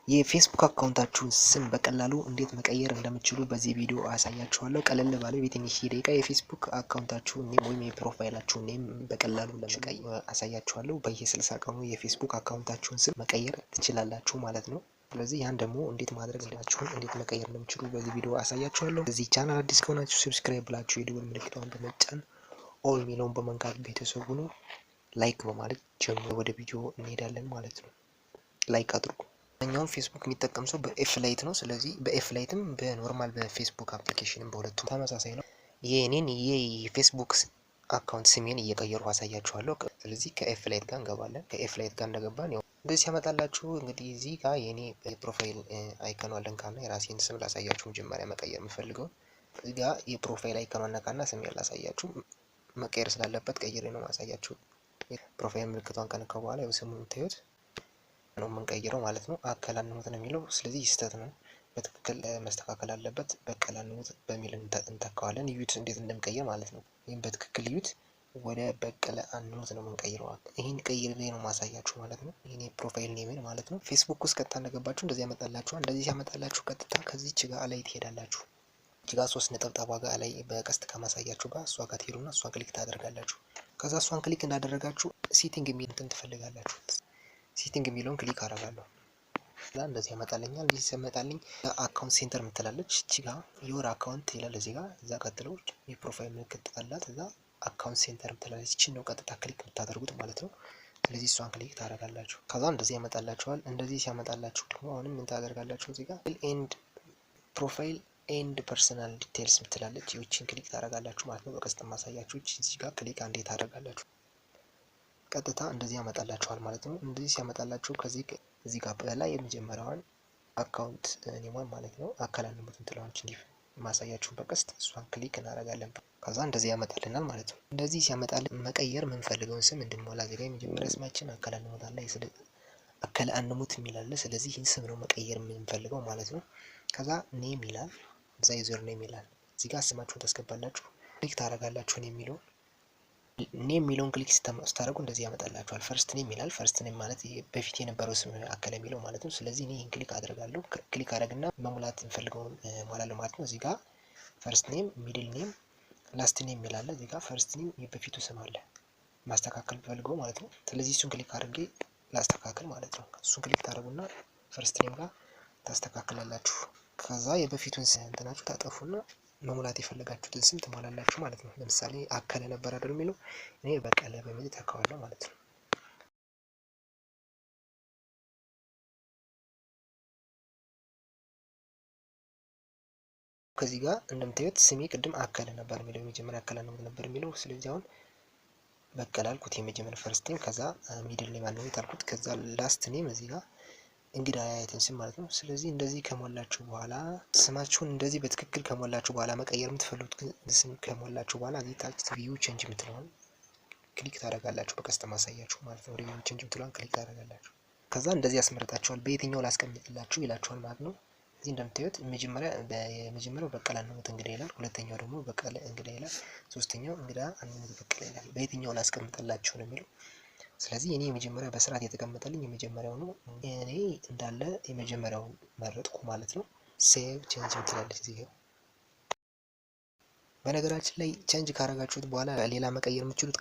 የፌስቡክ አካውንታችሁን ስም በቀላሉ እንዴት መቀየር እንደምትችሉ በዚህ ቪዲዮ አሳያችኋለሁ። ቀለል ባለ በትንሽ ደቂቃ የፌስቡክ አካውንታችሁን ኔም ወይም የፕሮፋይላችሁን ኔም በቀላሉ ለመቀየር አሳያችኋለሁ። በየ60 ቀኑ የፌስቡክ አካውንታችሁን ስም መቀየር ትችላላችሁ ማለት ነው። ስለዚህ ያን ደግሞ እንዴት ማድረግ እንዳችሁን እንዴት መቀየር እንደምትችሉ በዚህ ቪዲዮ አሳያችኋለሁ። እዚህ ቻናል አዲስ ከሆናችሁ ሰብስክራይብ ብላችሁ የደወል ምልክቷን በመጫን ኦል ሚለውን በመንካት ቤተሰብ ሁኑ። ላይክ በማለት ጀምሮ ወደ ቪዲዮ እንሄዳለን ማለት ነው። ላይክ አድርጉ። እኛውን ፌስቡክ የሚጠቀም ሰው በኤፍ ላይት ነው። ስለዚህ በኤፍ ላይትም በኖርማል በፌስቡክ አፕሊኬሽንም በሁለቱም ተመሳሳይ ነው። የኔን የፌስቡክ አካውንት ስሜን እየቀየሩ አሳያችኋለሁ። ስለዚህ ከኤፍ ላይት ጋር እንገባለን። ከኤፍ ላይት ጋር እንደገባን ያው እንደዚህ ያመጣላችሁ። እንግዲህ እዚህ ጋር የኔ የፕሮፋይል አይከኗ ልንካና የራሴን ስም ላሳያችሁ። መጀመሪያ መቀየር የምፈልገው እዚህ ጋር የፕሮፋይል አይከኗ ነካና ስሜን ላሳያችሁ። መቀየር ስላለበት ቀይሬ ነው ማሳያችሁ። ፕሮፋይል ምልክቷን ከነካው በኋላ ያው ስሙን የምታዩት ነው የምንቀይረው ማለት ነው። አከለ አንሙት ነው የሚለው። ስለዚህ ስህተት ነው፣ በትክክል መስተካከል አለበት። በቀለ አንሙት በሚል እንተካዋለን። እዩት እንዴት እንደምቀይር ማለት ነው። ይህም በትክክል እዩት። ወደ በቀለ አንሙት ነው የምንቀይረው። ይህን ቀይሬ ነው ማሳያችሁ ማለት ነው። ይሄ ፕሮፋይል ኔምን ማለት ነው። ፌስቡክ ውስጥ ቀጥታ እንደገባችሁ እንደዚህ ያመጣላችኋል። እንደዚህ ያመጣላችሁ ቀጥታ ከዚህች ጋር ላይ ትሄዳላችሁ። እዚህ ጋር 3 ነጠብጣብ ጋር ላይ በቀስት ከማሳያችሁ ጋር እሷ ጋር ትሄዱና እሷን ክሊክ ታደርጋላችሁ። ከዛ እሷን ክሊክ እንዳደረጋችሁ ሴቲንግ የሚል እንትን ትፈልጋላችሁ። ሴቲንግ የሚለውን ክሊክ አደርጋለሁ። እንደዚህ ያመጣልኛል። እንደዚህ ሲያመጣልኝ አካውንት ሴንተር ምትላለች እቺ ጋር ዮር አካውንት ይላል እዚህ ጋር። እዛ ቀጥሎ የፕሮፋይል ምልክት አላት። እዛ አካውንት ሴንተር ምትላለች። እቺ ነው ቀጥታ ክሊክ የምታደርጉት ማለት ነው። ስለዚህ እሷን ክሊክ ታደርጋላችሁ። ከዛ እንደዚህ ያመጣላችኋል። እንደዚህ ሲያመጣላችሁ ደግሞ አሁንም ምን ታደርጋላችሁ? እዚህ ጋር ኤንድ ፕሮፋይል ኤንድ ፐርሰናል ዲቴልስ ምትላለች። ይቺን ክሊክ ታደርጋላችሁ ማለት ነው። በቀስት ማሳያችሁ እዚህ ጋር ክሊክ አንዴ ታደርጋላችሁ። ቀጥታ እንደዚህ ያመጣላችኋል ማለት ነው። እንደዚህ ሲያመጣላችሁ ከዚህ ጋር በላይ የመጀመሪያዋን አካውንት ኔሟን ማለት ነው አከለ አንሙት እንትላንች እንዲህ ማሳያችሁን በቀስት እሷን ክሊክ እናደርጋለን። ከዛ እንደዚህ ያመጣልናል ማለት ነው። እንደዚህ ሲያመጣልን መቀየር የምንፈልገውን ስም እንድንሞላ እዚህ ጋር የመጀመሪያ ስማችን አከለ አንሙት አለ። አከለ አንሙት የሚል አለ። ስለዚህ ይህን ስም ነው መቀየር የምንፈልገው ማለት ነው። ከዛ ኔም ይላል፣ እዛ ዩዘር ኔም ይላል። እዚህ ጋር ስማችሁን ታስገባላችሁ፣ ክሊክ ታደርጋላችሁ የሚለው ኔም የሚለውን ክሊክ ስታደርጉ እንደዚህ ያመጣላችኋል። ፈርስት ኔም ይላል። ፈርስት ኔም ማለት በፊት የነበረው ስም አከለ የሚለው ማለት ነው። ስለዚህ እኔ ይህን ክሊክ አደርጋለሁ። ክሊክ አደርግና መሙላት እንፈልገውን ሞላለሁ ማለት ነው። እዚህ ጋር ፈርስት ኔም፣ ሚድል ኔም፣ ላስት ኔም ይላል። እዚህ ጋር ፈርስት ኔም በፊቱ ስም አለ ማስተካከል ፈልገው ማለት ነው። ስለዚህ እሱን ክሊክ አድርጌ ላስተካክል ማለት ነው። እሱን ክሊክ ታደርጉና ፈርስት ኔም ጋር ታስተካክላላችሁ። ከዛ የበፊቱን እንትናችሁ ታጠፉና መሙላት የፈለጋችሁትን ስም ትሞላላችሁ ማለት ነው። ለምሳሌ አከለ ነበር አይደል የሚለው እኔ በቀለ በሚል ተካዋለሁ ማለት ነው። ከዚህ ጋር እንደምታዩት ስሜ ቅድም አከለ ነበር የሚለው የመጀመሪያ አከለ ነበር የሚለው። ስለዚህ አሁን በቀለ አልኩት የመጀመሪያ ፈርስት ኔም፣ ከዛ ሚድል ኔም አለው የታልኩት፣ ከዛ ላስት ኔም እዚህ ጋር እንግዳ ያያይተን ስም ማለት ነው። ስለዚህ እንደዚህ ከሞላችሁ በኋላ ስማችሁን እንደዚህ በትክክል ከሞላችሁ በኋላ መቀየር የምትፈልጉት ስም ከሞላችሁ በኋላ እዚህ ታች ቪው ቼንጅ የምትለውን ክሊክ ታደርጋላችሁ። በቀስት ማሳያችሁ ማለት ነው። ቪው ቼንጅ የምትለውን ክሊክ ታደርጋላችሁ። ከዛ እንደዚህ ያስመርጣችኋል። በየትኛው ላስቀምጥላችሁ ይላችኋል ማለት ነው። እዚህ እንደምታዩት የመጀመሪያው በቀለ አንሙት እንግዳ ይላል። ሁለተኛው ደግሞ በቀለ እንግዳ ይላል። ሶስተኛው እንግዳ አንሙት በቀለ ይላል። በየትኛው ላስቀምጥላችሁ ነው የሚለው። ስለዚህ እኔ የመጀመሪያ በስርዓት የተቀመጠልኝ የመጀመሪያው ነው። እኔ እንዳለ የመጀመሪያውን መረጥኩ ማለት ነው። ሴቭ ቼንጅ ትላለች እዚህ ጋር። በነገራችን ላይ ቼንጅ ካረጋችሁት በኋላ ሌላ መቀየር የምትችሉት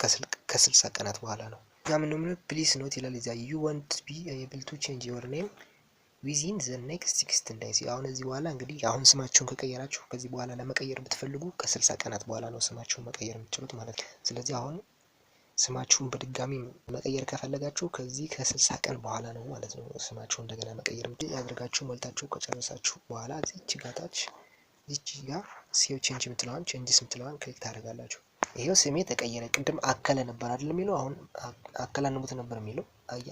ከ60 ቀናት በኋላ ነው። ያ ምን ነው ፕሊስ ኖት ይላል እዚያ ዩ ዋንት ቢ ኤብል ቱ ቼንጅ ዮር ኔም ዊዚን ዘ ኔክስት 16 ዴይስ። አሁን እዚህ በኋላ እንግዲህ አሁን ስማችሁን ከቀየራችሁ ከዚህ በኋላ ለመቀየር ብትፈልጉ ከ60 ቀናት በኋላ ነው ስማችሁን መቀየር የምትችሉት ማለት ነው። ስለዚህ አሁን ስማችሁን በድጋሚ መቀየር ከፈለጋችሁ ከዚህ ከ60 ቀን በኋላ ነው ማለት ነው ስማችሁን እንደገና መቀየር ያደርጋችሁ። ሞልታችሁ ከጨረሳችሁ በኋላ እዚች ጋር ታች እዚች ጋር ሴቭ ቼንጅ የምትለዋን ቼንጅስ የምትለዋን ክሊክ ታደርጋላችሁ። ይሄው ስሜ ተቀየረ። ቅድም አከለ ነበር አይደል የሚለው፣ አሁን አከለ አንሙት ነበር የሚለው።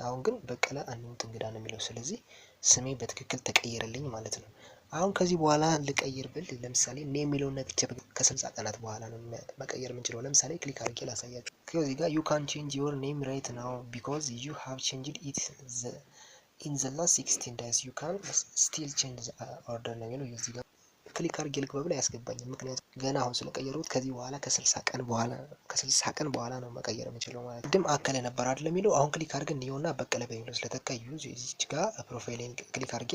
አሁን ግን በቀለ አንሙት እንግዳ ነው የሚለው። ስለዚህ ስሜ በትክክል ተቀየረልኝ ማለት ነው። አሁን ከዚህ በኋላ ልቀይር ብል ለምሳሌ ኔም የሚለውን ነክቼ ከ60 ቀናት በኋላ ነው መቀየር የምንችለው። ለምሳሌ ክሊክ አድርጌ ላሳያችሁ። ከዚህ ጋር you can change your name right now because you have changed it in the last 16 days you can still change the order ነው የሚለው። እዚህ ጋር ክሊክ አድርጌ ልግባ ብላ ያስገባኛል። ምክንያቱም ገና አሁን ስለቀየሩት ከዚህ በኋላ ከ60 ቀን በኋላ ነው መቀየር የምችለው ማለት ነው። ቅድም አከለ ነበር አይደል የሚለው አሁን ክሊክ አድርገን እንየውና በቀለ በሚለው ስለተካ ዩዝ እዚች ጋር ፕሮፋይሌን ክሊክ አድርጌ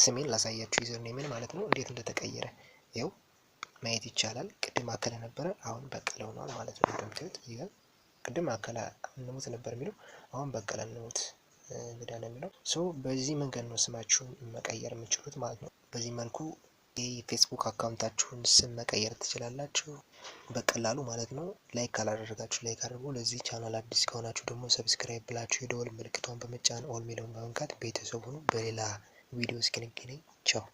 ስሜን ላሳያችሁ ዩዘር ኔምን ማለት ነው እንዴት እንደተቀየረ ይኸው ማየት ይቻላል። ቅድም አከለ ነበረ አሁን በቀለ ሆኗል ማለት ነው። እንደምታዩት ይሄ ቅድም አከለ እንሙት ነበር የሚለው አሁን በቀለ እንሙት እንግዳ ነው የሚለው። በዚህ መንገድ ነው ስማችሁን መቀየር የምችሉት ማለት ነው። በዚህ መልኩ የፌስቡክ አካውንታችሁን ስም መቀየር ትችላላችሁ በቀላሉ ማለት ነው። ላይክ ካላደረጋችሁ ላይክ አድርጉ። ለዚህ ቻናል አዲስ ከሆናችሁ ደግሞ ሰብስክራይብ ብላችሁ የደወል ምልክቷን በመጫን ኦል ሚለውን በመንካት ቤተሰብ ሁኑ። በሌላ ቪዲዮ እስክንገናኝ ቻው።